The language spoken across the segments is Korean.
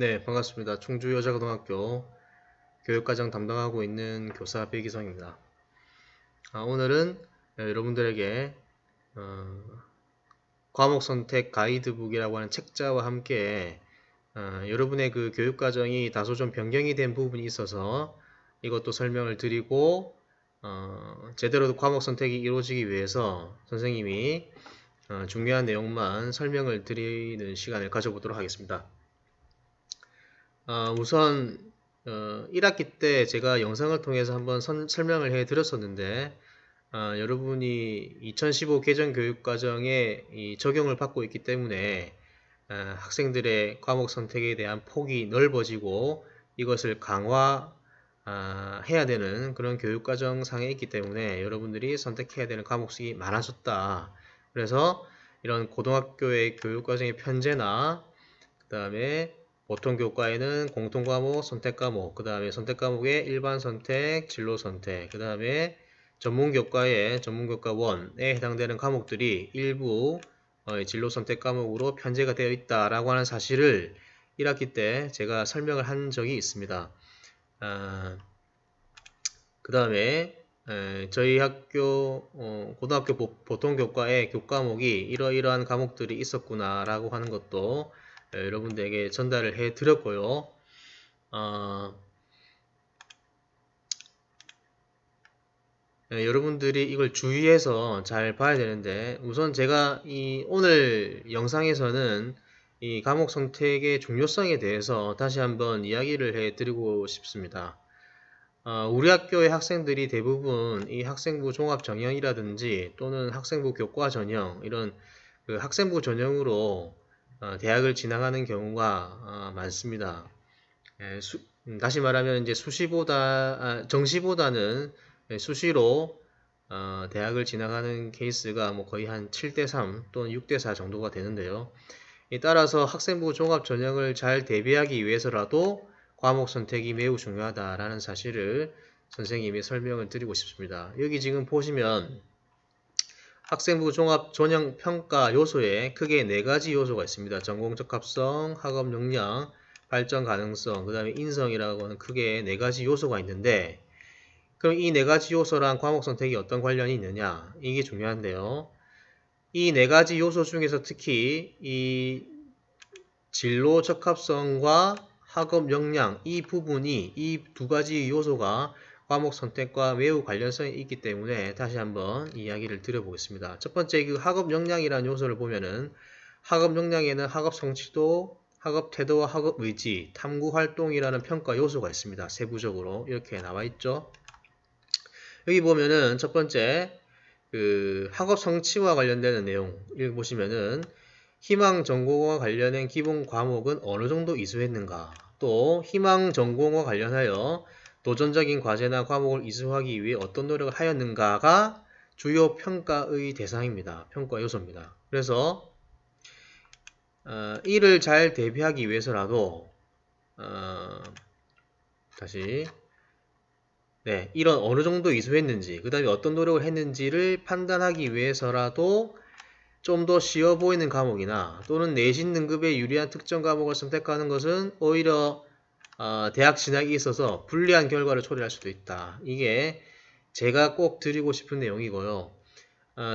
네, 반갑습니다. 충주여자고등학교 교육과정 담당하고 있는 교사 백이성입니다. 오늘은 여러분들에게 어, 과목 선택 가이드북이라고 하는 책자와 함께 여러분의 그 교육과정이 다소 좀 변경이 된 부분이 있어서 이것도 설명을 드리고 제대로 과목 선택이 이루어지기 위해서 선생님이 중요한 내용만 설명을 드리는 시간을 가져보도록 하겠습니다. 우선 1학기 때 제가 영상을 통해서 한번 설명을 해 드렸었는데 여러분이 2015 개정교육과정에 적용을 받고 있기 때문에 학생들의 과목 선택에 대한 폭이 넓어지고 이것을 강화 해야 되는 그런 교육과정상에 있기 때문에 여러분들이 선택해야 되는 과목수가 많아졌다. 그래서 이런 고등학교의 교육과정의 편제나 그 다음에 보통 교과에는 공통과목, 선택과목, 그 다음에 선택과목의 일반 선택, 진로 선택, 그 다음에 전문교과의 전문교과 1에 해당되는 과목들이 일부 진로 선택 과목으로 편제가 되어 있다라고 하는 사실을 1학기 때 제가 설명을 한 적이 있습니다. 그 다음에 저희 학교 고등학교 보통 교과의 교과목이 이러이러한 과목들이 있었구나라고 하는 것도 여러분들에게 전달을 해 드렸고요. 여러분들이 이걸 주의해서 잘 봐야 되는데 우선 제가 오늘 영상에서는 이 과목 선택의 중요성에 대해서 다시 한번 이야기를 해 드리고 싶습니다. 우리 학교의 학생들이 대부분 이 학생부 종합 전형이라든지 또는 학생부 교과 전형 이런 그 학생부 전형으로 대학을 진학하는 경우가 많습니다. 다시 말하면 이제 정시보다는 수시로 대학을 진학하는 케이스가 뭐 거의 한 7대3 또는 6대4 정도가 되는데요. 따라서 학생부 종합 전형을 잘 대비하기 위해서라도 과목 선택이 매우 중요하다라는 사실을 선생님이 설명을 드리고 싶습니다. 여기 지금 보시면 학생부 종합 전형 평가 요소에 크게 4가지 요소가 있습니다. 전공 적합성, 학업 역량, 발전 가능성, 그 다음에 인성이라고 하는 크게 4가지 요소가 있는데 그럼 이 4가지 요소랑 과목 선택이 어떤 관련이 있느냐? 이게 중요한데요. 이 4가지 요소 중에서 특히 이 진로 적합성과 학업 역량 이 부분이 이 2가지 요소가 과목 선택과 매우 관련성이 있기 때문에 다시 한번 이야기를 드려보겠습니다. 첫 번째 그 학업 역량이라는 요소를 보면은 학업 역량에는 학업 성취도, 학업 태도와 학업 의지, 탐구 활동이라는 평가 요소가 있습니다. 세부적으로 이렇게 나와 있죠. 여기 보면은 첫 번째 그 학업 성취와 관련되는 내용 읽어보시면은 희망 전공과 관련된 기본 과목은 어느 정도 이수했는가? 또 희망 전공과 관련하여 도전적인 과제나 과목을 이수하기 위해 어떤 노력을 하였는가가 주요 평가의 대상입니다. 평가 요소입니다. 그래서 이를 잘 대비하기 위해서라도 다시 이런 어느 정도 이수했는지 그 다음에 어떤 노력을 했는지를 판단하기 위해서라도 좀 더 쉬워 보이는 과목이나 또는 내신 등급에 유리한 특정 과목을 선택하는 것은 오히려 대학 진학에 있어서 불리한 결과를 초래할 수도 있다. 이게 제가 꼭 드리고 싶은 내용이고요.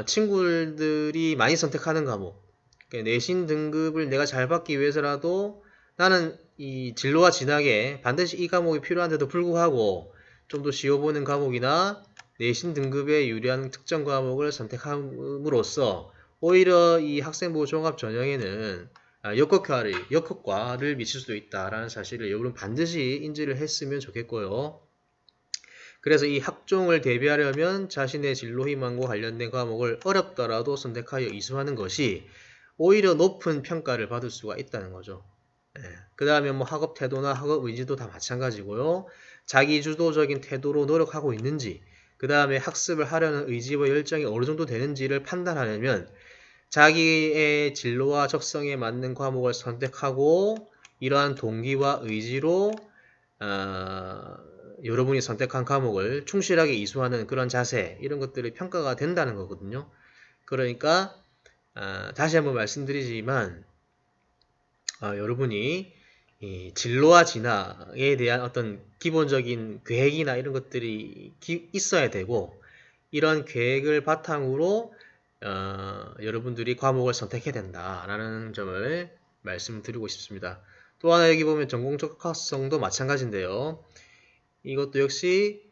친구들이 많이 선택하는 과목, 그러니까 내신 등급을 내가 잘 받기 위해서라도 나는 이 진로와 진학에 반드시 이 과목이 필요한데도 불구하고 좀 더 쉬워 보이는 과목이나 내신 등급에 유리한 특정 과목을 선택함으로써 오히려 이 학생부 종합 전형에는 역효과를 미칠 수도 있다라는 사실을 여러분 반드시 인지를 했으면 좋겠고요. 그래서 이 학종을 대비하려면 자신의 진로 희망과 관련된 과목을 어렵더라도 선택하여 이수하는 것이 오히려 높은 평가를 받을 수가 있다는 거죠. 그 다음에 뭐 학업 태도나 학업 의지도 다 마찬가지고요. 자기주도적인 태도로 노력하고 있는지, 그 다음에 학습을 하려는 의지와 열정이 어느 정도 되는지를 판단하려면 자기의 진로와 적성에 맞는 과목을 선택하고 이러한 동기와 의지로 여러분이 선택한 과목을 충실하게 이수하는 그런 자세 이런 것들이 평가가 된다는 거거든요. 그러니까 다시 한번 말씀드리지만 여러분이 이 진로와 진학에 대한 어떤 기본적인 계획이나 이런 것들이 있어야 되고, 이런 계획을 바탕으로 여러분들이 과목을 선택해야 된다라는 점을 말씀드리고 싶습니다. 또 하나 여기 보면 전공 적합성도 마찬가지인데요. 이것도 역시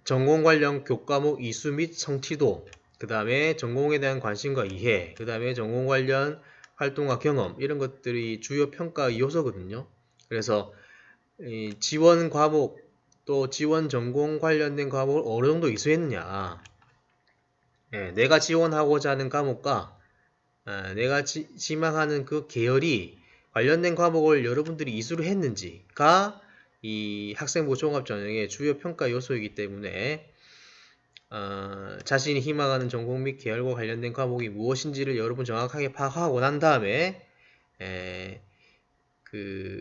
전공 관련 교과목 이수 및 성취도, 그 다음에 전공에 대한 관심과 이해, 그 다음에 전공 관련 활동과 경험, 이런 것들이 주요 평가 요소거든요. 그래서 지원 과목 또 지원 전공 관련된 과목을 어느 정도 이수했느냐, 내가 지원하고자 하는 과목과 내가 지망하는 그 계열이 관련된 과목을 여러분들이 이수를 했는지가 이 학생부 종합전형의 주요 평가 요소이기 때문에 자신이 희망하는 전공 및 계열과 관련된 과목이 무엇인지를 여러분 정확하게 파악하고 난 다음에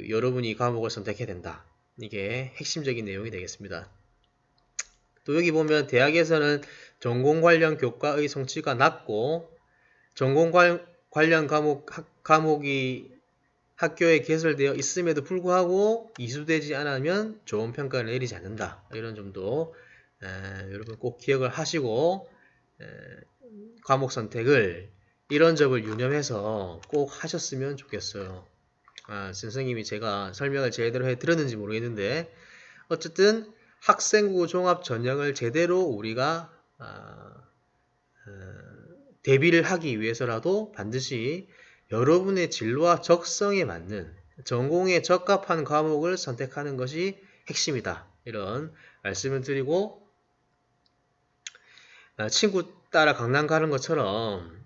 여러분이 과목을 선택해야 된다. 이게 핵심적인 내용이 되겠습니다. 또 여기 보면 대학에서는 전공 관련 교과의 성취가 낮고 전공 관련 과목이 학교에 개설되어 있음에도 불구하고 이수되지 않으면 좋은 평가를 내리지 않는다. 이런 점도 여러분 꼭 기억을 하시고 과목 선택을 이런 점을 유념해서 꼭 하셨으면 좋겠어요. 선생님이 제가 설명을 제대로 해드렸는지 모르겠는데 어쨌든 학생부 종합 전형을 제대로 우리가 대비를 하기 위해서라도 반드시 여러분의 진로와 적성에 맞는 전공에 적합한 과목을 선택하는 것이 핵심이다. 이런 말씀을 드리고 친구 따라 강남 가는 것처럼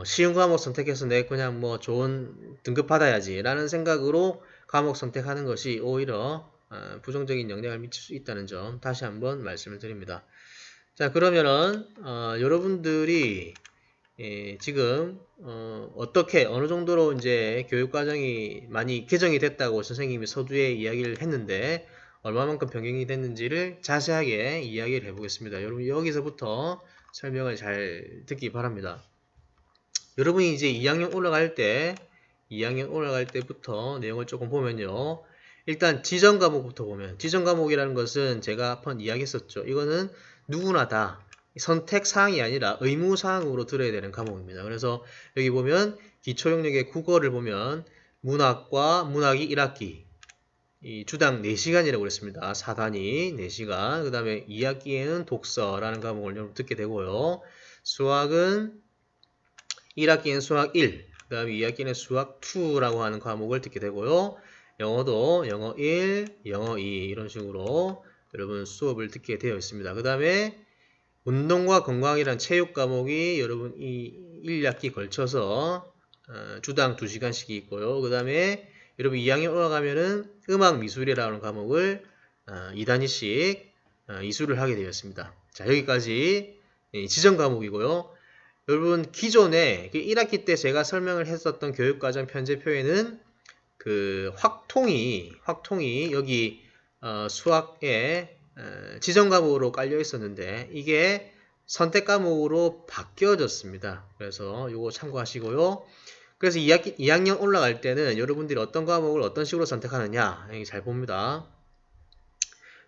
쉬운 과목 선택해서 내 그냥 뭐 좋은 등급 받아야지 라는 생각으로 과목 선택하는 것이 오히려 부정적인 영향을 미칠 수 있다는 점 다시 한번 말씀을 드립니다. 자, 그러면은 여러분들이 지금 어떻게 어느 정도로 이제 교육 과정이 많이 개정이 됐다고 선생님이 서두에 이야기를 했는데 얼마만큼 변경이 됐는지를 자세하게 이야기를 해보겠습니다. 여러분 여기서부터 설명을 잘 듣기 바랍니다. 여러분이 이제 2학년 올라갈 때부터 내용을 조금 보면요. 일단 지정 과목부터 보면, 지정 과목이라는 것은 제가 한번 이야기했었죠. 이거는 누구나 다 선택사항이 아니라 의무사항으로 들어야 되는 과목입니다. 그래서 여기 보면 기초 영역의 국어를 보면 문학과 문학이 1학기 이 주당 4시간이라고 그랬습니다. 4단위 4시간. 그 다음에 2학기에는 독서라는 과목을 여러분 듣게 되고요. 수학은 1학기에는 수학 1, 그 다음에 2학기에는 수학 2라고 하는 과목을 듣게 되고요. 영어도 영어 1, 영어 2 이런 식으로 여러분 수업을 듣게 되어 있습니다. 그 다음에 운동과 건강이란 체육 과목이 여러분 이 1학기 걸쳐서 주당 2시간씩 있고요. 그 다음에 여러분 2학년 올라가면은 음악 미술이라는 과목을 2단위씩 이수를 하게 되었습니다. 자, 여기까지 지정 과목이고요. 여러분 기존에 1학기 때 제가 설명을 했었던 교육과정 편제표에는 그 확통이 여기 수학에 지정 과목으로 깔려 있었는데 이게 선택 과목으로 바뀌어졌습니다. 그래서 이거 참고하시고요. 그래서 2학년 올라갈 때는 여러분들이 어떤 과목을 어떤 식으로 선택하느냐 여기 잘 봅니다.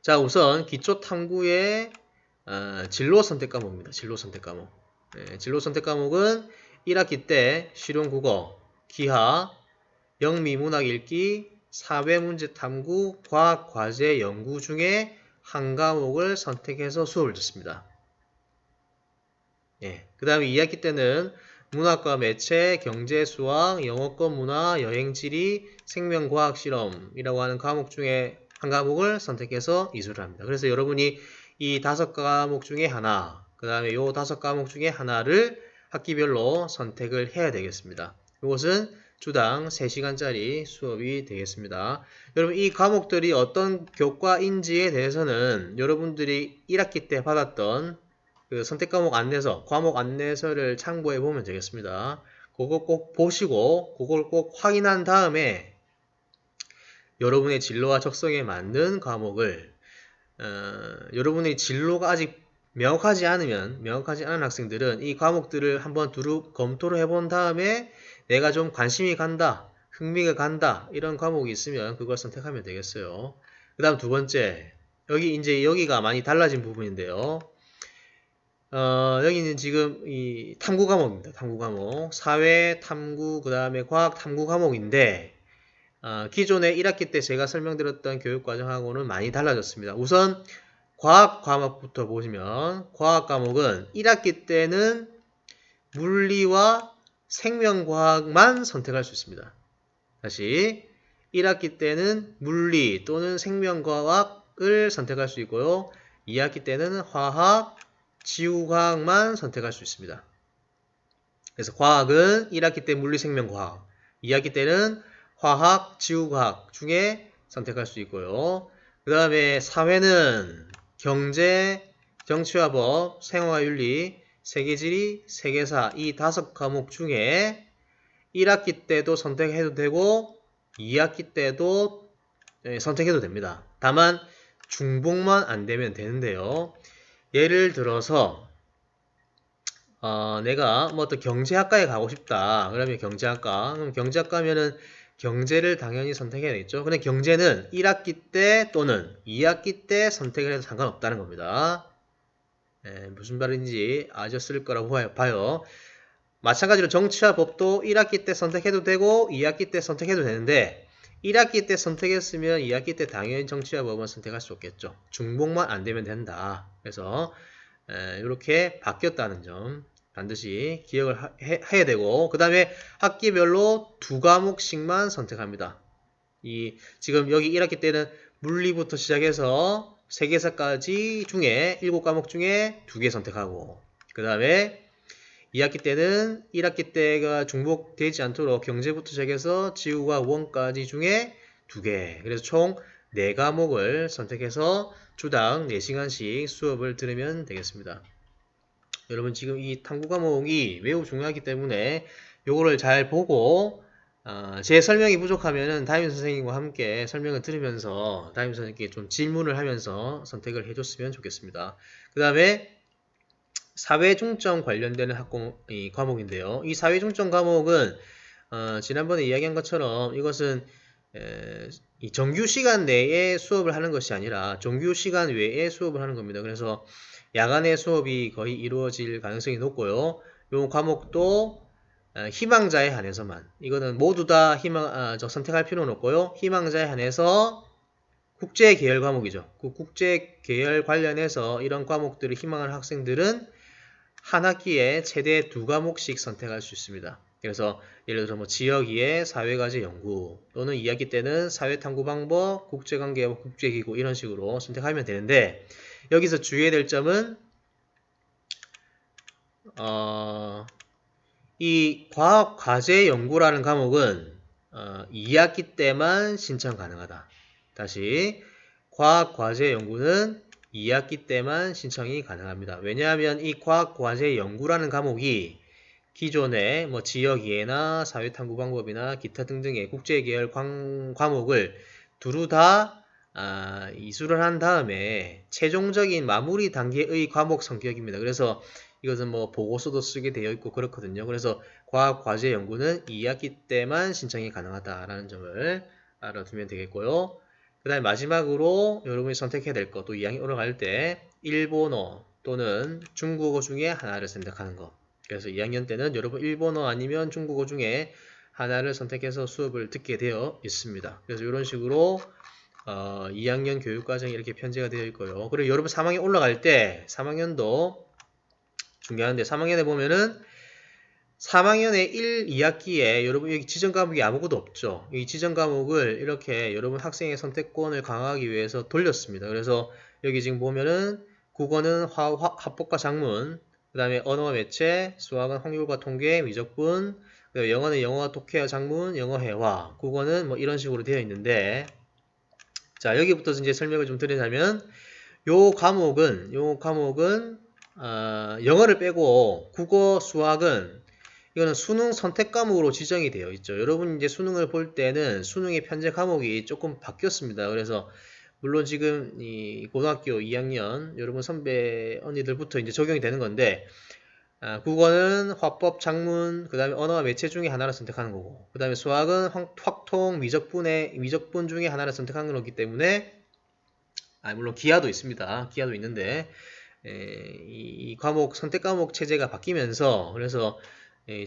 자, 우선 기초 탐구의 진로 선택 과목입니다. 진로 선택 과목. 진로 선택 과목은 1학기 때 실용 국어, 기하, 영미문학 읽기, 사회문제 탐구, 과학 과제 연구 중에 한 과목을 선택해서 수업을 듣습니다. 그 다음에 2학기 때는 문학과 매체, 경제, 수학, 영어권 문화, 여행지리, 생명과학 실험이라고 하는 과목 중에 한 과목을 선택해서 이수를 합니다. 그래서 여러분이 이 5과목 중에 하나, 그 다음에 이 5과목 중에 하나를 학기별로 선택을 해야 되겠습니다. 이것은 주당 3시간짜리 수업이 되겠습니다. 여러분 이 과목들이 어떤 교과인지에 대해서는 여러분들이 1학기 때 받았던 그 선택 과목 안내서, 과목 안내서를 참고해 보면 되겠습니다. 그거 꼭 보시고 그걸 꼭 확인한 다음에 여러분의 진로와 적성에 맞는 과목을 여러분의 진로가 아직 명확하지 않은 학생들은 이 과목들을 한번 두루 검토를 해본 다음에 내가 좀 관심이 간다 흥미가 간다 이런 과목이 있으면 그걸 선택하면 되겠어요. 그 다음 두 번째, 여기 이제 여기가 많이 달라진 부분인데요. 여기는 지금 이 탐구 과목입니다. 탐구 과목. 사회 탐구, 그 다음에 과학 탐구 과목인데, 기존에 1학기 때 제가 설명드렸던 교육 과정하고는 많이 달라졌습니다. 우선 과학 과목부터 보시면, 과학 과목은 1학기 때는 물리와 생명과학만 선택할 수 있습니다. 다시 1학기 때는 물리 또는 생명과학을 선택할 수 있고요. 2학기 때는 화학, 지구과학만 선택할 수 있습니다. 그래서 과학은 1학기 때 물리, 생명과학, 2학기 때는 화학, 지구과학 중에 선택할 수 있고요. 그 다음에 사회는 경제, 정치와 법, 생활과 윤리, 세계지리, 세계사 이 5과목 중에 1학기 때도 선택해도 되고 2학기 때도 선택해도 됩니다. 다만 중복만 안 되면 되는데요. 예를 들어서 내가 뭐 어떤 경제학과에 가고 싶다. 그러면 경제학과. 그럼 경제학과면은 경제를 당연히 선택해야 되겠죠. 근데 경제는 1학기 때 또는 2학기 때 선택을 해도 상관없다는 겁니다. 무슨 말인지 아셨을 거라고 봐요. 마찬가지로 정치와 법도 1학기 때 선택해도 되고 2학기 때 선택해도 되는데 1학기 때 선택했으면 2학기 때 당연히 정치와 법은 선택할 수 없겠죠. 중복만 안 되면 된다. 그래서 이렇게 바뀌었다는 점 반드시 기억을 해야 되고 그 다음에 학기별로 2과목씩만 선택합니다. 지금 여기 1학기 때는 물리부터 시작해서 세계사까지 중에 7과목 중에 2개 선택하고 그 다음에 2학기 때는 1학기 때가 중복되지 않도록 경제부터 시작해서 지구과 원까지 중에 2개. 그래서 총 4과목을 선택해서 주당 4시간씩 수업을 들으면 되겠습니다. 여러분 지금 이 탐구 과목이 매우 중요하기 때문에 요거를 잘 보고 제 설명이 부족하면은 담임 선생님과 함께 설명을 들으면서 담임 선생님께 좀 질문을 하면서 선택을 해줬으면 좋겠습니다. 그 다음에 사회중점 관련되는 과목인데요. 이 사회중점 과목은 지난번에 이야기한 것처럼 이것은 이 정규 시간 내에 수업을 하는 것이 아니라 정규 시간 외에 수업을 하는 겁니다. 그래서 야간에 수업이 거의 이루어질 가능성이 높고요. 이 과목도 희망자에 한해서만 이거는 모두 다 선택할 필요는 없고요. 희망자에 한해서 국제 계열 과목이죠. 그 국제 계열 관련해서 이런 과목들을 희망하는 학생들은 한 학기에 최대 2과목씩 선택할 수 있습니다. 그래서 예를 들어서 지역2의 사회과제 연구 또는 2학기 때는 사회탐구방법, 국제관계와 국제기구 이런 식으로 선택하면 되는데 여기서 주의해야 될 점은 이 과학과제 연구라는 과목은 2학기 때만 신청 가능하다. 다시 과학과제 연구는 2학기 때만 신청이 가능합니다. 왜냐하면 이 과학과제 연구라는 과목이 기존의 지역이해나 사회탐구방법이나 기타 등등의 국제계열 과목을 두루 다 이수를 한 다음에 최종적인 마무리 단계의 과목 성격입니다. 그래서 이것은 보고서도 쓰게 되어 있고 그렇거든요. 그래서 과학과제 연구는 2학기 때만 신청이 가능하다라는 점을 알아두면 되겠고요. 그 다음에 마지막으로 여러분이 선택해야 될 것, 또 2학년 올라갈 때 일본어 또는 중국어 중에 하나를 선택하는 것. 그래서 2학년 때는 여러분 일본어 아니면 중국어 중에 하나를 선택해서 수업을 듣게 되어 있습니다. 그래서 이런 식으로 2학년 교육과정이 이렇게 편제가 되어 있고요. 그리고 여러분 3학년 올라갈 때 3학년도 중요한데 3학년에 보면은 3학년의 1, 2학기에 여러분 여기 지정 과목이 아무것도 없죠. 이 지정 과목을 이렇게 여러분 학생의 선택권을 강화하기 위해서 돌렸습니다. 그래서 여기 지금 보면은 국어는 합법과 작문, 그 다음에 언어와 매체, 수학은 확률과 통계, 미적분, 영어는 영어와 독해와 작문, 영어 회화, 국어는 이런 식으로 되어 있는데 자 여기부터 이제 설명을 좀 드리자면 요 과목은 영어를 빼고 국어, 수학은 이거는 수능 선택 과목으로 지정이 되어 있죠. 여러분 이제 수능을 볼 때는 수능의 편제 과목이 조금 바뀌었습니다. 그래서 물론 지금 이 고등학교 2학년 여러분 선배 언니들부터 이제 적용이 되는 건데 국어는 화법, 작문, 그 다음에 언어와 매체 중에 하나를 선택하는 거고, 그 다음에 수학은 확통, 미적분 중에 하나를 선택하는 거기 때문에, 물론 기하도 있습니다. 기하도 있는데, 이 과목, 선택 과목 체제가 바뀌면서, 그래서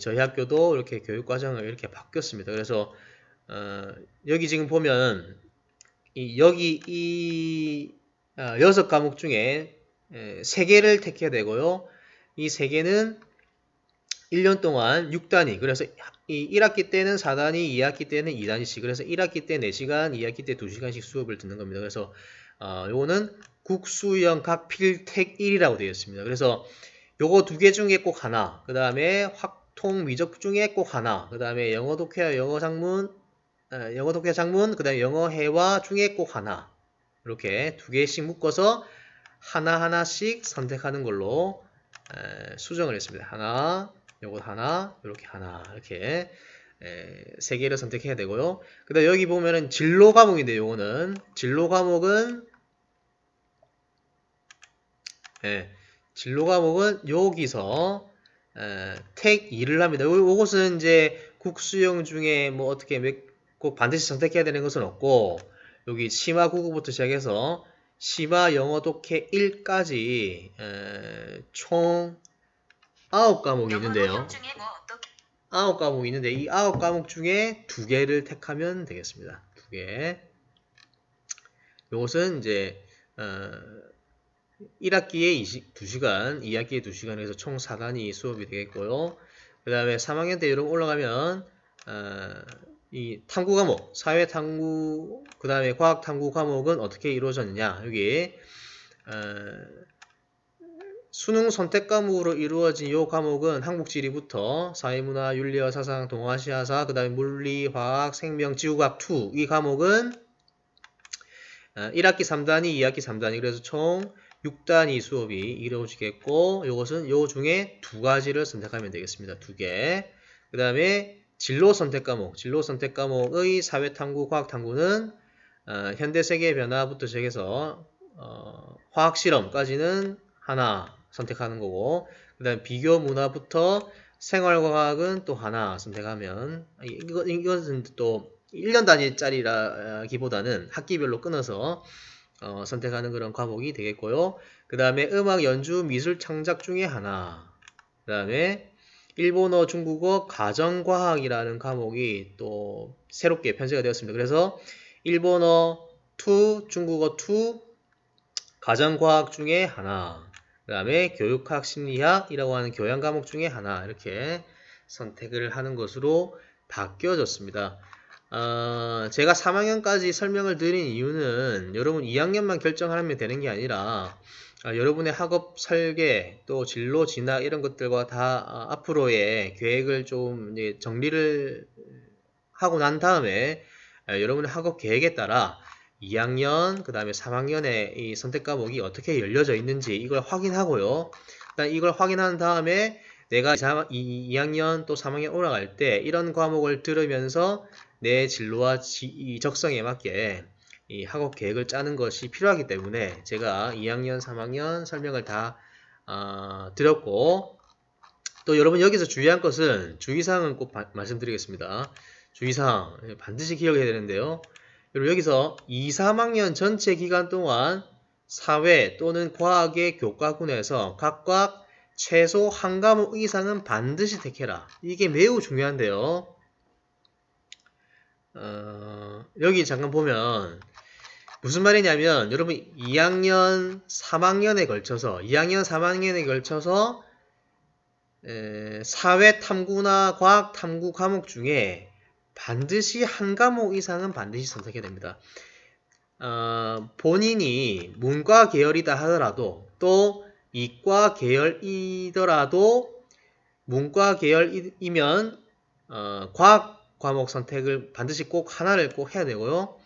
저희 학교도 이렇게 교육 과정을 이렇게 바뀌었습니다. 그래서, 여기 지금 보면, 여기 이 6과목 중에 3개를 택해야 되고요. 이 3개는 1년 동안 6단위, 그래서 이 1학기 때는 4단위, 2학기 때는 2단위씩, 그래서 1학기 때 4시간, 2학기 때 2시간씩 수업을 듣는 겁니다. 그래서 요거는 국수형 각필택 1이라고 되어 있습니다. 그래서 요거 2개 중에 꼭 하나, 그 다음에 확통 미적 중에 꼭 하나, 그 다음에 영어 독해와 영어 작문, 그 다음에 영어 회화 중에 꼭 하나, 이렇게 2개씩 묶어서 하나하나씩 선택하는 걸로 수정을 했습니다. 하나, 요거 하나, 이렇게 하나, 이렇게 3개를 선택해야 되고요. 그 다음에 여기 보면은 진로 과목인데, 요거는 진로 과목은 진로 과목은 여기서 택 2를 합니다. 요것은 이제 국수형 중에 뭐 어떻게 꼭 반드시 선택해야 되는 것은 없고, 여기 심화 국어부터 시작해서 심화 영어 독해 1까지 총 9과목이 있는데요. 9과목이 있는데 이 9과목 중에 2개를 택하면 되겠습니다. 2개. 요것은 이제 1학기에 2시간, 2학기에 2시간 해서 총 4단위 수업이 되겠고요. 그 다음에 3학년 때 여러분 올라가면 이 탐구 과목, 사회 탐구, 그 다음에 과학 탐구 과목은 어떻게 이루어졌느냐. 여기 수능 선택 과목으로 이루어진 이 과목은 한국지리부터 사회문화, 윤리와 사상, 동아시아사, 그 다음에 물리, 화학, 생명, 지구과학 2. 이 과목은 1학기 3단위, 2학기 3단위, 그래서 총 6단위 수업이 이루어지겠고, 이것은 요 중에 2가지를 선택하면 되겠습니다. 2개. 그 다음에 진로 선택 과목의 사회탐구, 과학탐구는 현대세계 변화부터 시작해서 화학실험까지는 하나 선택하는 거고, 그 다음 비교 문화부터 생활과학은 또 하나 선택하면, 이것은 또 1년 단위짜리라기보다는 학기별로 끊어서 선택하는 그런 과목이 되겠고요. 그 다음에 음악, 연주, 미술, 창작 중에 하나. 그 다음에 일본어, 중국어, 가정과학이라는 과목이 또 새롭게 편제가 되었습니다. 그래서 일본어 2, 중국어 2, 가정과학 중에 하나. 그 다음에 교육학, 심리학이라고 하는 교양 과목 중에 하나. 이렇게 선택을 하는 것으로 바뀌어졌습니다. 제가 3학년까지 설명을 드린 이유는 여러분 2학년만 결정하면 되는 게 아니라 여러분의 학업 설계 또 진로 진학 이런 것들과 다 앞으로의 계획을 좀 이제 정리를 하고 난 다음에 여러분의 학업 계획에 따라 2학년 그 다음에 3학년의 이 선택 과목이 어떻게 열려져 있는지 이걸 확인하고요. 이걸 확인한 다음에 내가 2학년 또 3학년 올라갈 때 이런 과목을 들으면서 내 진로와 이 적성에 맞게 이 학업 계획을 짜는 것이 필요하기 때문에 제가 2학년, 3학년 설명을 다 드렸고, 또 여러분 여기서 주의할 것은 주의사항은 꼭 말씀드리겠습니다. 주의사항 반드시 기억해야 되는데요. 여러분 여기서 2, 3학년 전체 기간 동안 사회 또는 과학의 교과군에서 각각 최소 한 과목 이상은 반드시 택해라. 이게 매우 중요한데요. 여기 잠깐 보면 무슨 말이냐면 여러분 2학년, 3학년에 걸쳐서 사회 탐구나 과학 탐구 과목 중에 반드시 한 과목 이상은 반드시 선택해야 됩니다. 본인이 문과 계열이다 하더라도 또 이과 계열이더라도 문과 계열이면 과학 과목 선택을 반드시 꼭 하나를 꼭 해야 되고요.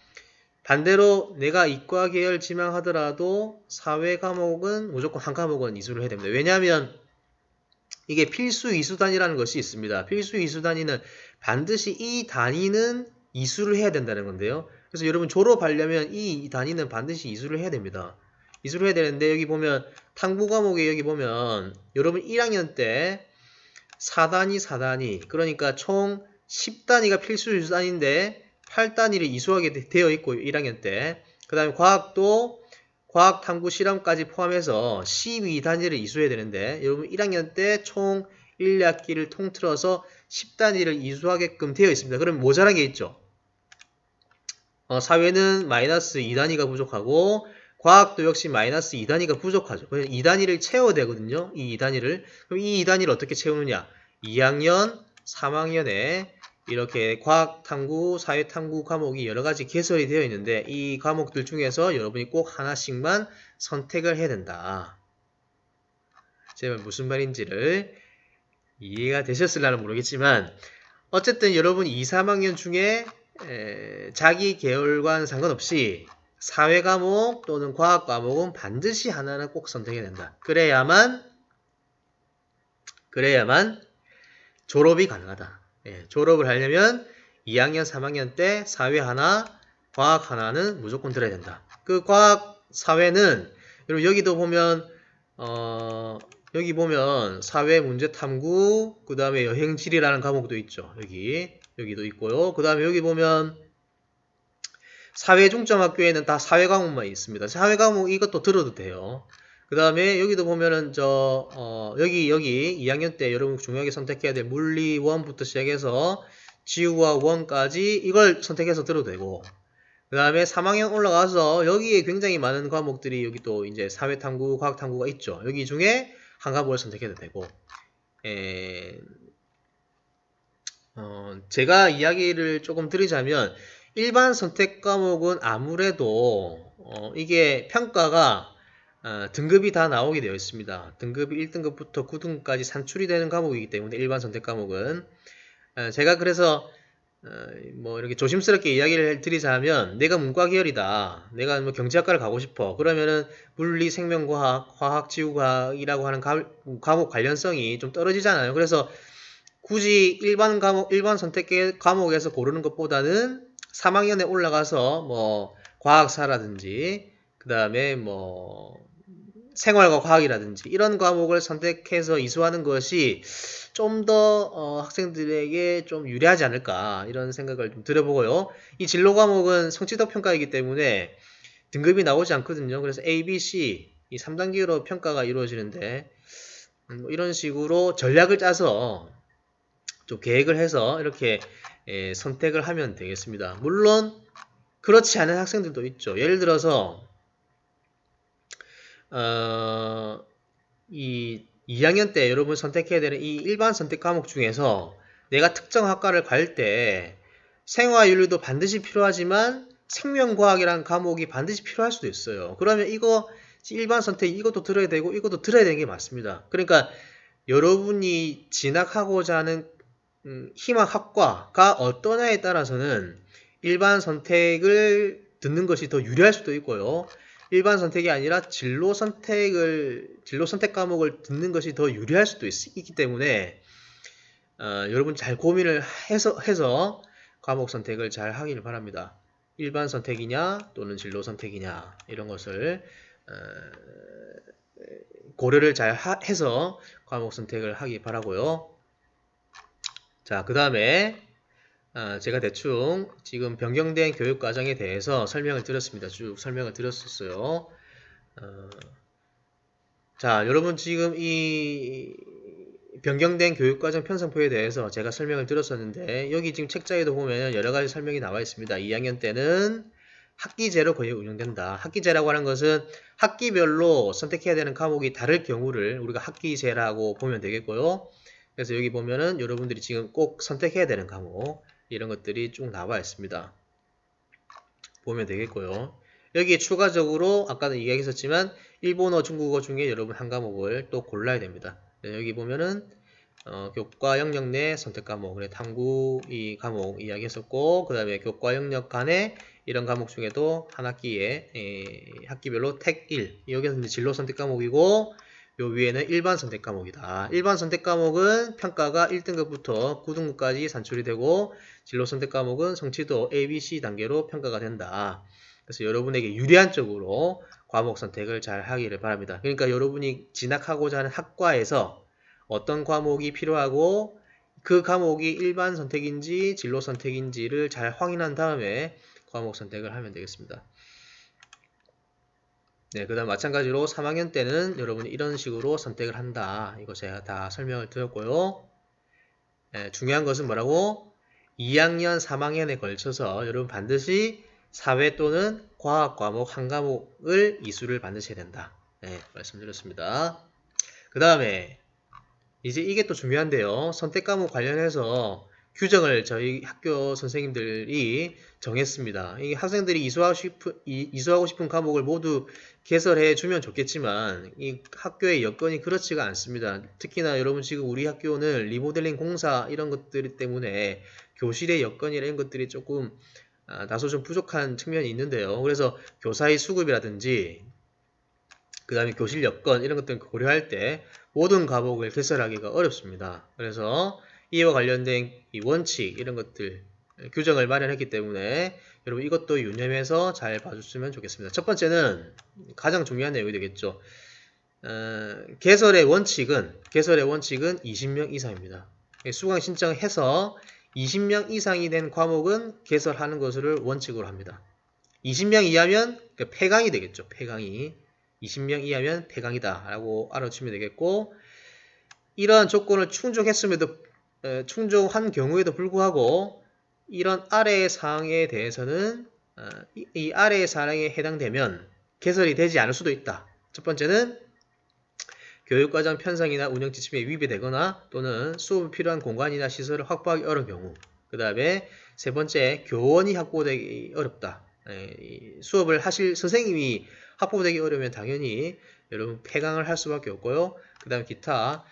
반대로 내가 이과 계열 지망하더라도 사회 과목은 무조건 한 과목은 이수를 해야 됩니다. 왜냐하면 이게 필수 이수 단위라는 것이 있습니다. 필수 이수 단위는 반드시 이 단위는 이수를 해야 된다는 건데요. 그래서 여러분 졸업하려면 이 단위는 반드시 이수를 해야 됩니다. 이수를 해야 되는데 여기 보면 탐구 과목에 여기 보면 여러분 1학년 때 4단위, 4단위. 그러니까 총 10단위가 필수 유수단위인데 8단위를 이수하게 되어 있고 1학년 때. 그 다음에 과학도 과학 탐구 실험까지 포함해서 12단위를 이수해야 되는데 여러분 1학년 때 총 1학기를 통틀어서 10단위를 이수하게끔 되어 있습니다. 그럼 모자란 게 있죠. 사회는 마이너스 2단위가 부족하고 과학도 역시 마이너스 2단위가 부족하죠. 그래서 2단위를 채워야 되거든요. 이 2단위를. 그럼 이 2단위를 어떻게 채우느냐? 2학년, 3학년에 이렇게 과학탐구, 사회탐구 과목이 여러가지 개설이 되어 있는데 이 과목들 중에서 여러분이 꼭 하나씩만 선택을 해야 된다. 제가 무슨 말인지를 이해가 되셨을라나 모르겠지만 어쨌든 여러분 2, 3학년 중에 자기 계열과는 상관없이 사회 과목 또는 과학 과목은 반드시 하나는 꼭 선택해야 된다. 그래야만 졸업이 가능하다. 졸업을 하려면 2학년, 3학년 때 사회 하나, 과학 하나는 무조건 들어야 된다. 그 과학, 사회는 여러분 여기도 보면 여기 보면 사회 문제 탐구, 그 다음에 여행지리라는 과목도 있죠. 여기도 있고요. 그 다음에 여기 보면 사회중점학교에는 다 사회 과목만 있습니다. 사회 과목 이것도 들어도 돼요. 그 다음에 여기도 보면은 여기 2학년 때 여러분 중요하게 선택해야 될 물리 1부터 시작해서 지구과학 1까지 이걸 선택해서 들어도 되고 그 다음에 3학년 올라가서 여기에 굉장히 많은 과목들이 여기 또 이제 사회탐구, 과학탐구가 있죠. 여기 중에 한 과목을 선택해도 되고 제가 이야기를 조금 드리자면 일반 선택 과목은 아무래도 이게 평가가 등급이 다 나오게 되어 있습니다. 등급이 1등급부터 9등급까지 산출이 되는 과목이기 때문에 일반 선택 과목은 제가 그래서 뭐 이렇게 조심스럽게 이야기를 드리자면 내가 문과 계열이다. 내가 뭐 경제학과를 가고 싶어. 그러면은 물리, 생명과학, 화학, 지구과학이라고 하는 과목 관련성이 좀 떨어지잖아요. 그래서 굳이 일반 선택 과목에서 고르는 것보다는 3학년에 올라가서 뭐 과학사라든지 그 다음에 뭐 생활과 과학이라든지 이런 과목을 선택해서 이수하는 것이 좀 더 학생들에게 좀 유리하지 않을까 이런 생각을 좀 들어보고요. 이 진로 과목은 성취도 평가이기 때문에 등급이 나오지 않거든요. 그래서 A, B, C 이 3단계로 평가가 이루어지는데 뭐 이런 식으로 전략을 짜서 좀 계획을 해서 이렇게 선택을 하면 되겠습니다. 물론 그렇지 않은 학생들도 있죠. 예를 들어서 이 2학년 때 여러분 선택해야 되는 이 일반 선택 과목 중에서 내가 특정 학과를 갈 때 생화윤리도 반드시 필요하지만 생명과학이라는 과목이 반드시 필요할 수도 있어요. 그러면 이거 일반 선택 이것도 들어야 되고 이것도 들어야 되는 게 맞습니다. 그러니까 여러분이 진학하고자 하는 희망 학과가 어떠냐에 따라서는 일반 선택을 듣는 것이 더 유리할 수도 있고요. 일반 선택이 아니라 진로 선택 과목을 듣는 것이 더 유리할 수도 있기 때문에 여러분 잘 고민을 해서 과목 선택을 잘 하기를 바랍니다. 일반 선택이냐 또는 진로 선택이냐 이런 것을 고려를 잘 해서 과목 선택을 하기 바라고요. 자, 그 다음에 제가 대충 지금 변경된 교육과정에 대해서 설명을 드렸습니다. 쭉 설명을 드렸었어요. 자, 여러분 지금 이 변경된 교육과정 편성표에 대해서 제가 설명을 드렸었는데 여기 지금 책자에도 보면 여러가지 설명이 나와 있습니다. 2학년 때는 학기제로 거의 운영된다. 학기제라고 하는 것은 학기별로 선택해야 되는 과목이 다를 경우를 우리가 학기제라고 보면 되겠고요. 그래서 여기 보면은 여러분들이 지금 꼭 선택해야 되는 과목 이런 것들이 쭉 나와 있습니다. 보면 되겠고요. 여기에 추가적으로 아까도 이야기했었지만 일본어, 중국어 중에 여러분 한 과목을 또 골라야 됩니다. 네, 여기 보면은 교과 영역 내 선택 과목, 탐구 이 과목 이야기했었고 그 다음에 교과 영역 간에 이런 과목 중에도 한 학기에 학기별로 택 1 여기는 진로 선택 과목이고 요 위에는 일반 선택 과목이다. 일반 선택 과목은 평가가 1등급부터 9등급까지 산출이 되고 진로 선택 과목은 성취도 A, B, C 단계로 평가가 된다. 그래서 여러분에게 유리한 쪽으로 과목 선택을 잘 하기를 바랍니다. 그러니까 여러분이 진학하고자 하는 학과에서 어떤 과목이 필요하고 그 과목이 일반 선택인지 진로 선택인지를 잘 확인한 다음에 과목 선택을 하면 되겠습니다. 네, 그 다음 마찬가지로 3학년 때는 여러분이 이런 식으로 선택을 한다. 이거 제가 다 설명을 드렸고요. 네, 중요한 것은 뭐라고? 2학년, 3학년에 걸쳐서 여러분 반드시 사회 또는 과학 과목 한 과목을 이수를 반드시 해야 된다. 네, 말씀드렸습니다. 그 다음에 이제 이게 또 중요한데요. 선택 과목 관련해서 규정을 저희 학교 선생님들이 정했습니다. 이 학생들이 이수하고 싶은 과목을 모두 개설해 주면 좋겠지만 이 학교의 여건이 그렇지가 않습니다. 특히나 여러분 지금 우리 학교는 리모델링 공사 이런 것들 때문에 교실의 여건이나 이런 것들이 조금 다소 좀 부족한 측면이 있는데요. 그래서 교사의 수급이라든지 그 다음에 교실 여건 이런 것들을 고려할 때 모든 과목을 개설하기가 어렵습니다. 그래서 이와 관련된 이 원칙 이런 것들 규정을 마련했기 때문에 여러분 이것도 유념해서 잘 봐주시면 좋겠습니다. 첫 번째는 가장 중요한 내용이 되겠죠. 개설의 원칙은 20명 이상입니다. 수강 신청해서 20명 이상이 된 과목은 개설하는 것을 원칙으로 합니다. 20명 이하면 폐강이 되겠죠. 폐강이 20명 이하면 폐강이다 라고 알아주시면 되겠고, 이러한 조건을 충족한 경우에도 불구하고 이런 아래의 사항에 대해서는 이 아래의 사항에 해당되면 개설이 되지 않을 수도 있다. 첫 번째는 교육과정 편성이나 운영 지침에 위배되거나 또는 수업이 필요한 공간이나 시설을 확보하기 어려운 경우. 그 다음에 세 번째, 교원이 확보되기 어렵다. 수업을 하실 선생님이 확보되기 어려우면 당연히 여러분 폐강을 할 수밖에 없고요. 그 다음 기타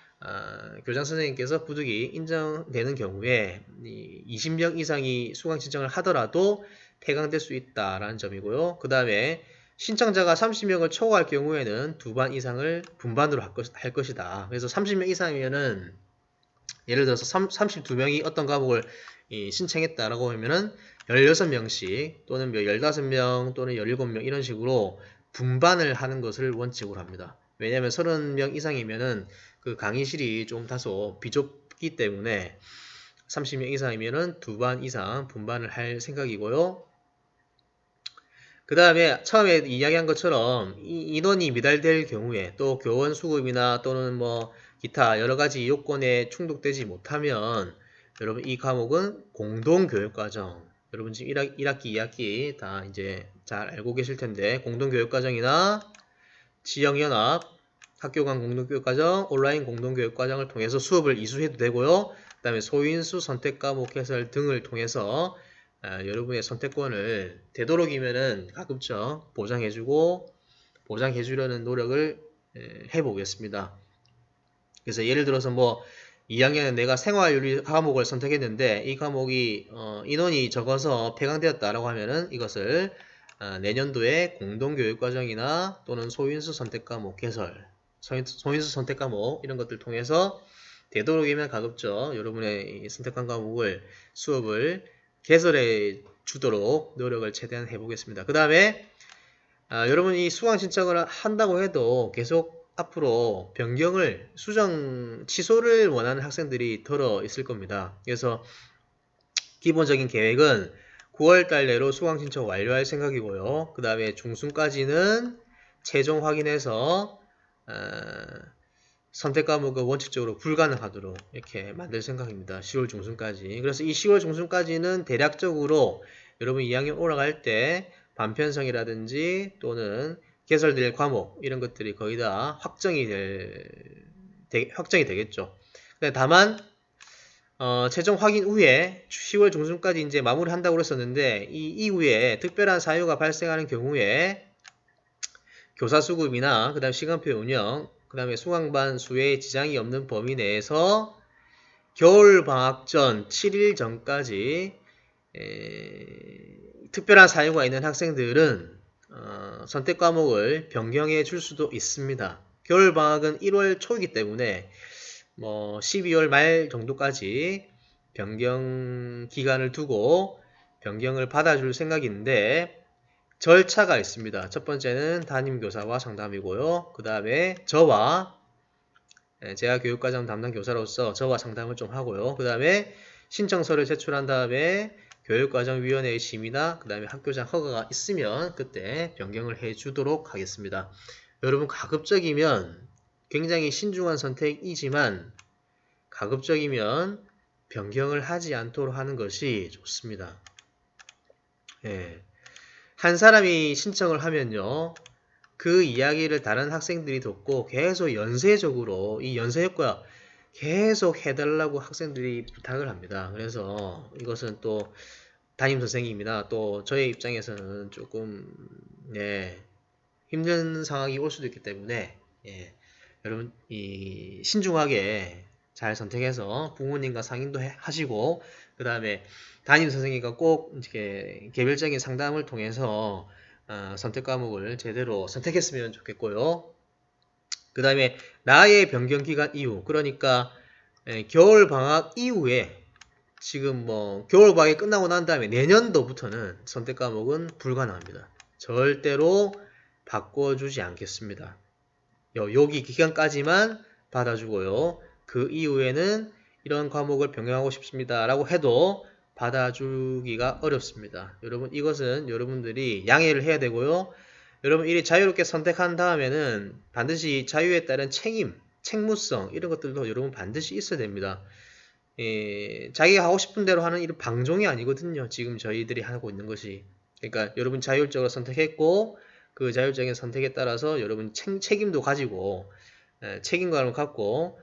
교장 선생님께서 부득이 인정되는 경우에 20명 이상이 수강 신청을 하더라도 폐강될 수 있다라는 점이고요. 그 다음에 신청자가 30명을 초과할 경우에는 2반 이상을 분반으로 할 것이다. 그래서 30명 이상이면은 예를 들어서 32명이 어떤 과목을 신청했다라고 하면은 16명씩 또는 15명 또는 17명 이런 식으로 분반을 하는 것을 원칙으로 합니다. 왜냐하면 30명 이상이면은 그 강의실이 좀 다소 비좁기 때문에 30명 이상이면은 2반 이상 분반을 할 생각이고요. 그 다음에 처음에 이야기한 것처럼 인원이 미달될 경우에 또 교원 수급이나 또는 뭐 기타 여러가지 요건에 충족되지 못하면 여러분 이 과목은 공동교육과정, 여러분 지금 1학기, 2학기 다 이제 잘 알고 계실 텐데 공동교육과정이나 지역연합, 학교 간 공동교육과정, 온라인 공동교육과정을 통해서 수업을 이수해도 되고요. 그 다음에 소인수 선택과목 개설 등을 통해서 여러분의 선택권을 되도록이면은 가급적 보장해주려는 노력을 해보겠습니다. 그래서 예를 들어서 뭐 2학년에 내가 생활윤리 과목을 선택했는데 이 과목이 인원이 적어서 폐강되었다라고 하면은 이것을 내년도에 공동교육과정이나 또는 소인수 선택과목 개설, 소인수 선택과목 이런 것들 통해서 되도록이면 가급적 여러분의 선택한 과목을 수업을 개설해 주도록 노력을 최대한 해보겠습니다. 그 다음에 여러분이 수강 신청을 한다고 해도 계속 앞으로 변경을 취소를 원하는 학생들이 덜어 있을 겁니다. 그래서 기본적인 계획은 9월달 내로 수강 신청 완료할 생각이고요. 그 다음에 중순까지는 최종 확인해서 선택 과목은 원칙적으로 불가능하도록 이렇게 만들 생각입니다. 10월 중순까지. 그래서 이 10월 중순까지는 대략적으로 여러분 2학년 올라갈 때 반편성이라든지 또는 개설될 과목 이런 것들이 거의 다 확정이 되겠죠. 다만 최종 확인 후에 10월 중순까지 이제 마무리한다고 그랬었는데 이 이후에 특별한 사유가 발생하는 경우에 교사 수급이나 그 다음 시간표 운영 그 다음에 수강반 수에 지장이 없는 범위 내에서 겨울방학 전 7일 전까지 특별한 사유가 있는 학생들은 선택 과목을 변경해 줄 수도 있습니다. 겨울방학은 1월 초이기 때문에 뭐 12월 말 정도까지 변경 기간을 두고 변경을 받아줄 생각인데 절차가 있습니다. 첫 번째는 담임교사와 상담이고요. 그 다음에 저와 제가 교육과정 담당 교사로서 저와 상담을 좀 하고요. 그 다음에 신청서를 제출한 다음에 교육과정위원회의 심의나 그 다음에 학교장 허가가 있으면 그때 변경을 해주도록 하겠습니다. 여러분 가급적이면 굉장히 신중한 선택이지만 가급적이면 변경을 하지 않도록 하는 것이 좋습니다. 예. 한 사람이 신청을 하면요. 그 이야기를 다른 학생들이 듣고 계속 연쇄적으로 이 연쇄 효과 계속 해달라고 학생들이 부탁을 합니다. 그래서 이것은 또 담임 선생님이나 또 저의 입장에서는 조금 힘든 상황이 올 수도 있기 때문에 여러분 이 신중하게 잘 선택해서 부모님과 상의도 하시고 그 다음에 담임 선생님과 꼭 이렇게 개별적인 상담을 통해서 선택 과목을 제대로 선택했으면 좋겠고요. 그 다음에 나의 변경 기간 이후 그러니까 겨울 방학 이후에 지금 뭐 겨울 방학이 끝나고 난 다음에 내년도부터는 선택 과목은 불가능합니다. 절대로 바꿔주지 않겠습니다. 여기 기간까지만 받아주고요. 그 이후에는 이런 과목을 변경하고 싶습니다. 라고 해도 받아주기가 어렵습니다. 여러분 이것은 여러분들이 양해를 해야 되고요. 여러분 이리 자유롭게 선택한 다음에는 반드시 자유에 따른 책임, 책무성 이런 것들도 여러분 반드시 있어야 됩니다. 자기가 하고 싶은 대로 하는 이런 방종이 아니거든요. 지금 저희들이 하고 있는 것이. 그러니까 여러분 자율적으로 선택했고 그 자율적인 선택에 따라서 여러분 책임도 가지고 책임감을 갖고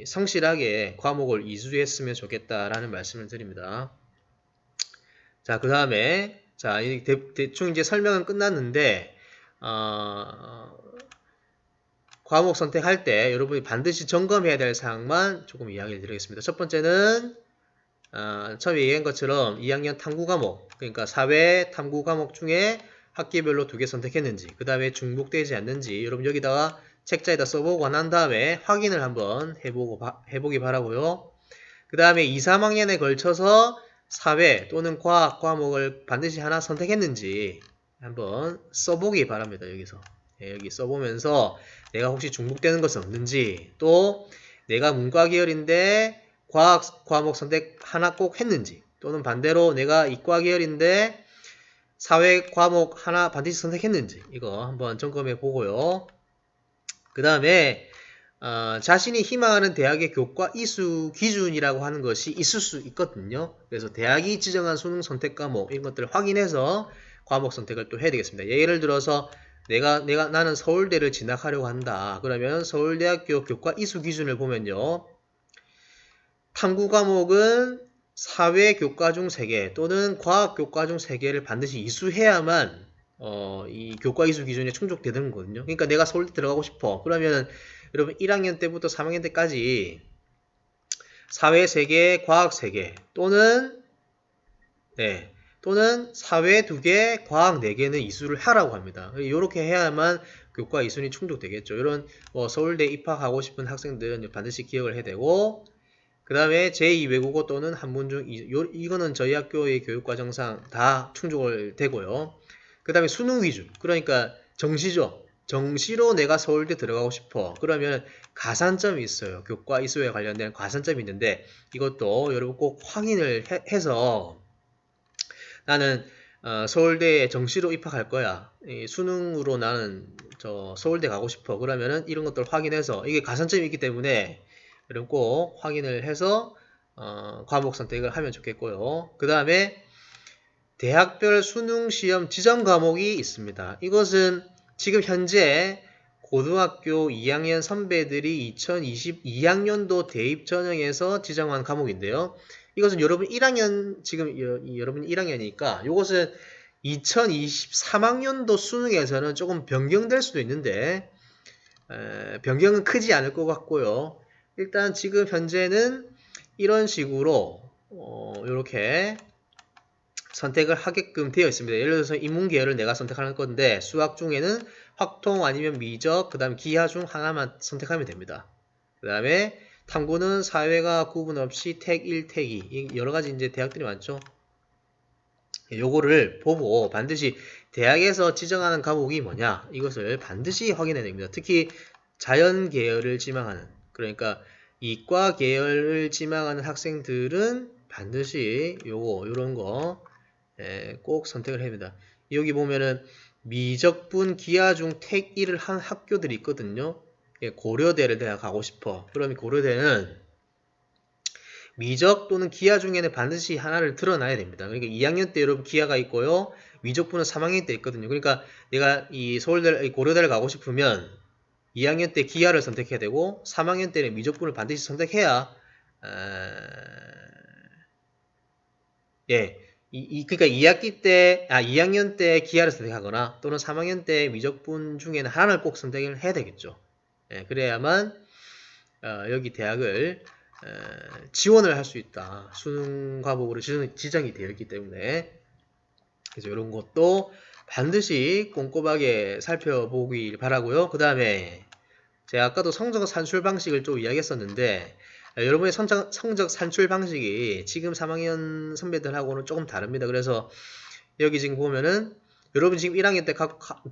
성실하게 과목을 이수했으면 좋겠다라는 말씀을 드립니다. 자, 그 다음에 자 대충 이제 설명은 끝났는데 과목 선택할 때 여러분이 반드시 점검해야 될 사항만 조금 이야기를 드리겠습니다. 첫 번째는 처음에 얘기한 것처럼 2학년 탐구 과목 그러니까 사회 탐구 과목 중에 학기별로 2개 선택했는지 그 다음에 중복되지 않는지 여러분 여기다가 책자에다 써보고 난 다음에 확인을 한번 해보기 바라고요. 그 다음에 2, 3학년에 걸쳐서 사회 또는 과학 과목을 반드시 하나 선택했는지 한번 써보기 바랍니다. 여기서 여기 써보면서 내가 혹시 중복되는 것은 없는지 또 내가 문과 계열인데 과학 과목 선택 하나 꼭 했는지 또는 반대로 내가 이과 계열인데 사회 과목 하나 반드시 선택했는지 이거 한번 점검해 보고요. 그 다음에 자신이 희망하는 대학의 교과 이수 기준이라고 하는 것이 있을 수 있거든요. 그래서 대학이 지정한 수능 선택 과목 이런 것들을 확인해서 과목 선택을 또 해야 되겠습니다. 예를 들어서 나는 서울대를 진학하려고 한다. 그러면 서울대학교 교과 이수 기준을 보면요. 탐구 과목은 사회 교과 중 3개 또는 과학 교과 중 3개를 반드시 이수해야만 이 교과 이수 기준에 충족되는 거거든요. 그러니까 내가 서울대 들어가고 싶어. 그러면 여러분 1학년 때부터 3학년 때까지 사회 3개, 과학 3개 또는 사회 2개, 과학 4개는 이수를 하라고 합니다. 이렇게 해야만 교과 이수는 충족되겠죠. 이런 서울대 입학하고 싶은 학생들은 반드시 기억을 해야 되고 그 다음에 제2 외국어 또는 한문중 이거는 저희 학교의 교육과정상 다 충족을 되고요. 그 다음에 수능 위주 그러니까 정시죠. 정시로 내가 서울대 들어가고 싶어. 그러면 가산점이 있어요. 교과 이수에 관련된 가산점이 있는데 이것도 여러분 꼭 확인을 해서 나는 서울대에 정시로 입학할 거야. 수능으로 나는 서울대 가고 싶어. 그러면은 이런 것들 확인해서 이게 가산점이 있기 때문에 여러분 꼭 확인을 해서 과목 선택을 하면 좋겠고요. 그 다음에 대학별 수능 시험 지정 과목이 있습니다. 이것은 지금 현재 고등학교 2학년 선배들이 2022학년도 대입 전형에서 지정한 과목인데요. 이것은 여러분 1학년 지금 여러분 1학년이니까 이것은 2023학년도 수능에서는 조금 변경될 수도 있는데 변경은 크지 않을 것 같고요. 일단 지금 현재는 이런 식으로 이렇게 선택을 하게끔 되어 있습니다. 예를 들어서 인문계열을 내가 선택하는 건데 수학 중에는 확통 아니면 미적 그 다음 기하 중 하나만 선택하면 됩니다. 그 다음에 탐구는 사회가 구분 없이 택 1, 택 2 여러가지 이제 대학들이 많죠. 요거를 보고 반드시 대학에서 지정하는 과목이 뭐냐 이것을 반드시 확인해야 됩니다. 특히 자연 계열을 지망하는 그러니까 이과 계열을 지망하는 학생들은 반드시 요런 거 꼭 선택을 해야 됩니다. 여기 보면은 미적분 기하중 택 1을 한 학교들이 있거든요. 고려대를 내가 가고 싶어. 그러면 고려대는 미적 또는 기하 중에는 반드시 하나를 드러나야 됩니다. 그러니까 2학년 때 여러분 기하가 있고요. 미적분은 3학년 때 있거든요. 그러니까 내가 이 서울대, 고려대를 가고 싶으면 2학년 때 기하를 선택해야 되고 3학년 때는 미적분을 반드시 선택해야 그러니까 2학년 때 기하를 선택하거나 또는 3학년 때 미적분 중에는 하나를 꼭 선택을 해야 되겠죠. 그래야만 여기 대학을 지원을 할 수 있다. 수능 과목으로 지정이 되어 있기 때문에 그래서 이런 것도 반드시 꼼꼼하게 살펴보길 바라고요. 그 다음에 제가 아까도 성적 산출 방식을 좀 이야기했었는데 여러분의 성적 산출 방식이 지금 3학년 선배들하고는 조금 다릅니다. 그래서 여기 지금 보면은 여러분 지금 1학년 때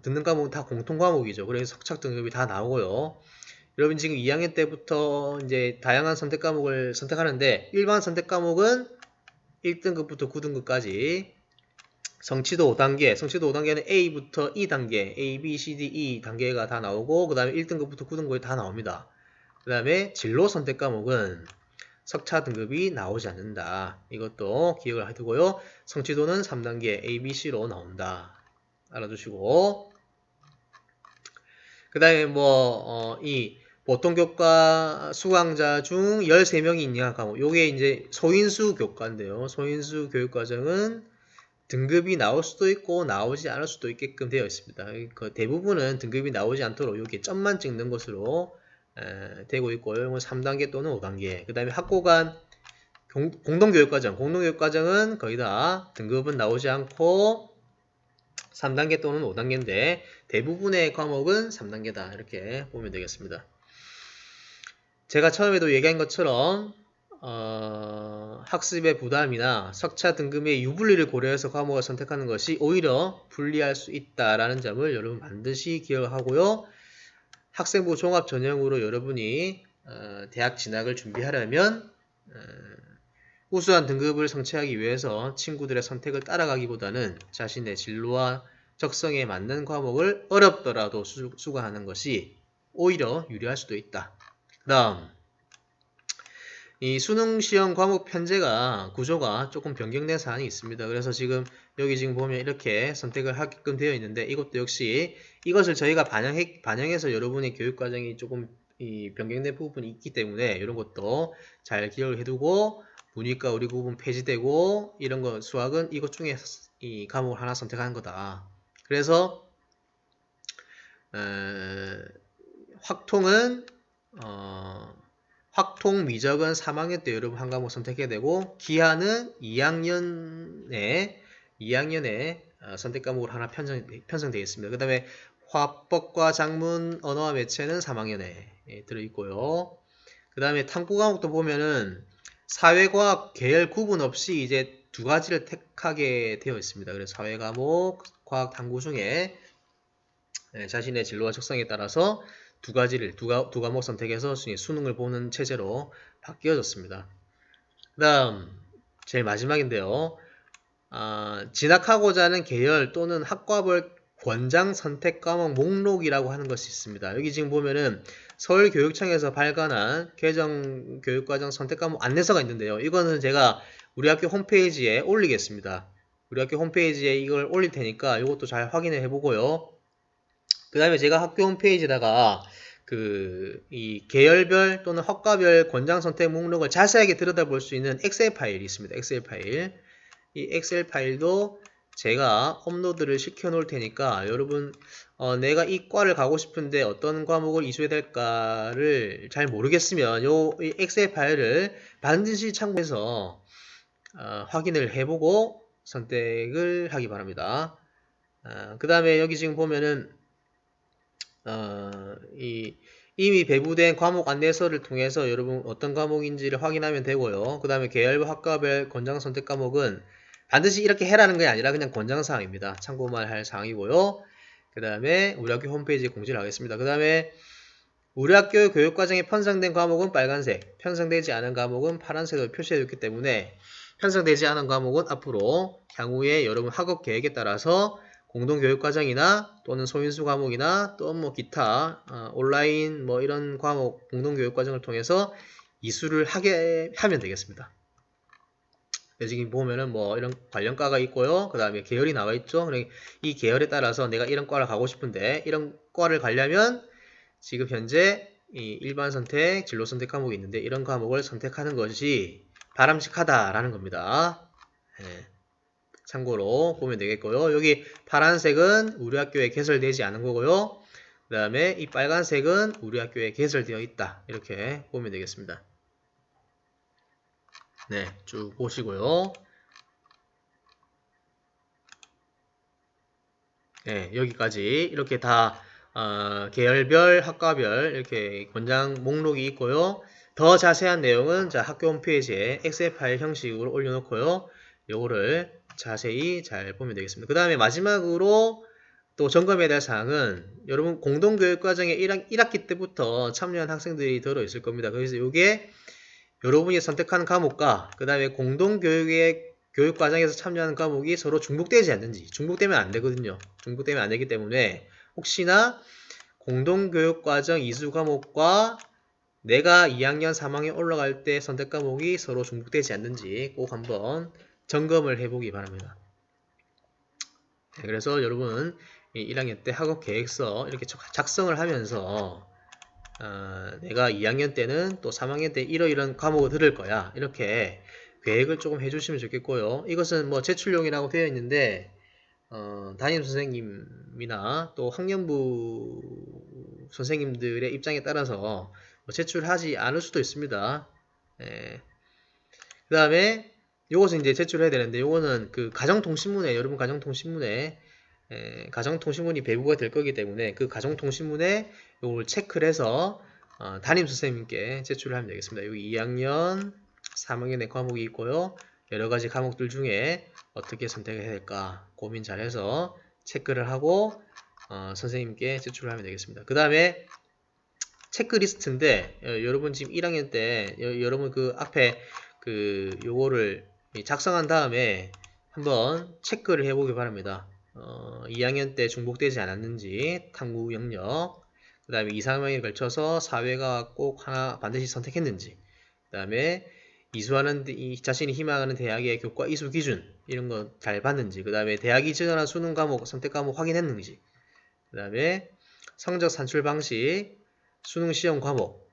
듣는 과목은 다 공통 과목이죠. 그래서 석착 등급이 다 나오고요. 여러분 지금 2학년 때부터 이제 다양한 선택 과목을 선택하는데 일반 선택 과목은 1등급부터 9등급까지 성취도 5단계, 성취도 5단계는 A부터 E 단계, A, B, C, D, E 단계가 다 나오고 그 다음에 1등급부터 9등급이 다 나옵니다. 그 다음에 진로 선택 과목은 석차 등급이 나오지 않는다. 이것도 기억을 해두고요. 성취도는 3단계 A, B, C로 나온다. 알아두시고 그 다음에 이 보통교과 수강자 중 13명이 있는 과목 요게 이제 소인수 교과인데요. 소인수 교육과정은 등급이 나올 수도 있고 나오지 않을 수도 있게끔 되어 있습니다. 그 대부분은 등급이 나오지 않도록 여기 점만 찍는 것으로 되고 있고요. 이건 3단계 또는 5단계. 그 다음에 학고간 공동교육과정. 공동교육과정은 거의 다 등급은 나오지 않고 3단계 또는 5단계인데 대부분의 과목은 3단계다. 이렇게 보면 되겠습니다. 제가 처음에도 얘기한 것처럼 학습의 부담이나 석차 등급의 유불리를 고려해서 과목을 선택하는 것이 오히려 불리할 수 있다라는 점을 여러분 반드시 기억하고요. 학생부 종합 전형으로 여러분이 대학 진학을 준비하려면 우수한 등급을 성취하기 위해서 친구들의 선택을 따라가기보다는 자신의 진로와 적성에 맞는 과목을 어렵더라도 수강하는 것이 오히려 유리할 수도 있다. 그 다음 이 수능 시험 과목 편제가 구조가 조금 변경된 사안이 있습니다. 그래서 지금 여기 지금 보면 이렇게 선택을 하게끔 되어 있는데 이것도 역시 이것을 저희가 반영해서 여러분의 교육 과정이 조금 변경된 부분이 있기 때문에 이런 것도 잘 기억을 해두고 문이과 우리 구분 폐지되고 이런 거 수학은 이것 중에 이 과목을 하나 선택하는 거다. 그래서 확통은 확통 미적은 3학년 때 여러분 한 과목 선택해야 되고 기하는 2학년에 선택 과목으로 하나 편성되어 있습니다. 그 다음에 화법과 작문, 언어와 매체는 3학년에 들어있고요. 그 다음에 탐구 과목도 보면은 사회과학 계열 구분 없이 이제 두 가지를 택하게 되어 있습니다. 그래서 사회 과목, 과학 탐구 중에 자신의 진로와 적성에 따라서 두 과목 선택해서 수능을 보는 체제로 바뀌어졌습니다. 그 다음 제일 마지막인데요. 진학하고자 하는 계열 또는 학과별 권장 선택 과목 목록이라고 하는 것이 있습니다. 여기 지금 보면은 서울교육청에서 발간한 개정 교육과정 선택 과목 안내서가 있는데요. 이거는 제가 우리 학교 홈페이지에 올리겠습니다. 우리 학교 홈페이지에 이걸 올릴 테니까 이것도 잘 확인해 보고요. 그 다음에 제가 학교 홈페이지에다가 이 계열별 또는 학과별 권장 선택 목록을 자세하게 들여다볼 수 있는 엑셀 파일이 있습니다. 엑셀 파일. 이 엑셀 파일도 제가 업로드를 시켜 놓을 테니까 여러분 내가 이 과를 가고 싶은데 어떤 과목을 이수해야 될까를 잘 모르겠으면 이 엑셀 파일을 반드시 참고해서 확인을 해보고 선택을 하기 바랍니다. 그 다음에 여기 지금 보면은 이미 배부된 과목 안내서를 통해서 여러분 어떤 과목인지를 확인하면 되고요. 그 다음에 계열과 학과별 권장 선택 과목은 반드시 이렇게 해라는 게 아니라 그냥 권장사항입니다. 참고만 할 사항이고요. 그 다음에 우리 학교 홈페이지에 공지를 하겠습니다. 그 다음에 우리 학교 교육과정에 편성된 과목은 빨간색, 편성되지 않은 과목은 파란색으로 표시해뒀기 때문에 편성되지 않은 과목은 앞으로 향후에 여러분 학업 계획에 따라서 공동교육과정이나 또는 소인수 과목이나 또 뭐 기타 온라인 뭐 이런 과목 공동교육과정을 통해서 이수를 하면 되겠습니다. 지금 보면은 뭐 이런 관련과가 있고요. 그 다음에 계열이 나와 있죠. 이 계열에 따라서 내가 이런 과를 가고 싶은데 이런 과를 가려면 지금 현재 이 일반 선택, 진로 선택 과목이 있는데 이런 과목을 선택하는 것이 바람직하다라는 겁니다. 네. 참고로 보면 되겠고요. 여기 파란색은 우리 학교에 개설되지 않은 거고요. 그 다음에 이 빨간색은 우리 학교에 개설되어 있다. 이렇게 보면 되겠습니다. 네, 쭉 보시고요. 네, 여기까지 이렇게 다 계열별, 학과별 이렇게 권장 목록이 있고요. 더 자세한 내용은 자 학교 홈페이지에 엑셀 파일 형식으로 올려놓고요. 요거를 자세히 잘 보면 되겠습니다. 그 다음에 마지막으로 또 점검해야 될 사항은 여러분 공동교육과정에 1학기 때부터 참여한 학생들이 들어있을 겁니다. 그래서 이게 여러분이 선택한 과목과 그 다음에 공동교육의 교육과정에서 참여하는 과목이 서로 중복되지 않는지, 중복되면 안 되거든요. 중복되면 안 되기 때문에 혹시나 공동교육과정 이수 과목과 내가 2학년, 3학년 올라갈 때 선택 과목이 서로 중복되지 않는지 꼭 한번 점검을 해보기 바랍니다. 네, 그래서 여러분 1학년 때 학업 계획서 이렇게 작성을 하면서 내가 2학년 때는 또 3학년 때 이러이런 과목을 들을 거야. 이렇게 계획을 조금 해주시면 좋겠고요. 이것은 뭐 제출용이라고 되어 있는데 담임 선생님이나 또 학년부 선생님들의 입장에 따라서 뭐 제출하지 않을 수도 있습니다. 예. 그 다음에 요것은 이제 제출해야 되는데 요거는 그 가정통신문에 여러분 가정통신문에 가정통신문이 배부가 될 거기 때문에 그 가정통신문에 요걸 체크를 해서 담임 선생님께 제출을 하면 되겠습니다. 여기 2학년, 3학년의 과목이 있고요. 여러가지 과목들 중에 어떻게 선택을 해야 될까 고민 잘해서 체크를 하고 선생님께 제출을 하면 되겠습니다. 그 다음에 체크리스트인데 여러분 지금 1학년 때 여러분 그 앞에 그 요거를 작성한 다음에 한번 체크를 해보기 바랍니다. 2학년 때 중복되지 않았는지 탐구 영역, 그 다음에 2, 3학년에 걸쳐서 사회가 꼭 하나 반드시 선택했는지, 그 다음에 이수하는 자신이 희망하는 대학의 교과 이수 기준 이런 거 잘 봤는지, 그 다음에 대학이 지정한 수능 과목 선택 과목 확인했는지, 그 다음에 성적 산출 방식, 수능 시험 과목,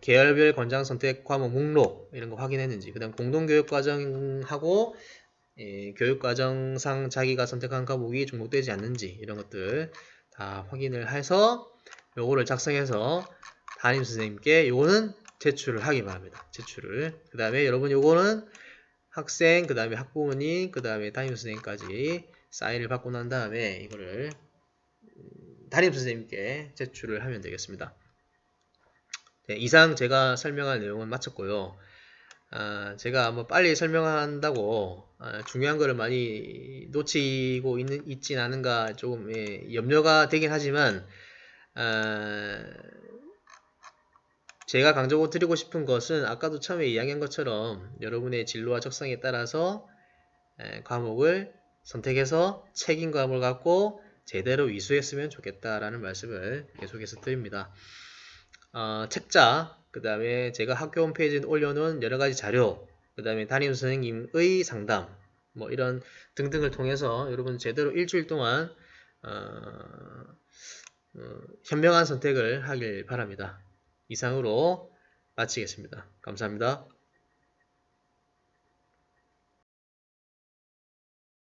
계열별 권장 선택 과목 목록 이런 거 확인했는지, 그 다음 공동교육과정하고 교육과정상 자기가 선택한 과목이 중복되지 않는지 이런 것들 다 확인을 해서 요거를 작성해서 담임선생님께 요거는 제출을 하기 바랍니다. 제출을. 그 다음에 여러분 요거는 학생, 그 다음에 학부모님, 그 다음에 담임선생님까지 사인을 받고 난 다음에 이거를 담임선생님께 제출을 하면 되겠습니다. 네, 이상 제가 설명할 내용은 마쳤고요. 제가 뭐 빨리 설명한다고 중요한 거를 많이 놓치고 있진 않은가 조금 염려가 되긴 하지만 제가 강조고 드리고 싶은 것은 아까도 처음에 이야기한 것처럼 여러분의 진로와 적성에 따라서 과목을 선택해서 책임감을 갖고 제대로 위수했으면 좋겠다라는 말씀을 계속해서 드립니다. 책자, 그 다음에 제가 학교 홈페이지에 올려놓은 여러가지 자료, 그 다음에 담임 선생님의 상담, 뭐 이런 등등을 통해서 여러분 제대로 일주일 동안 현명한 선택을 하길 바랍니다. 이상으로 마치겠습니다. 감사합니다.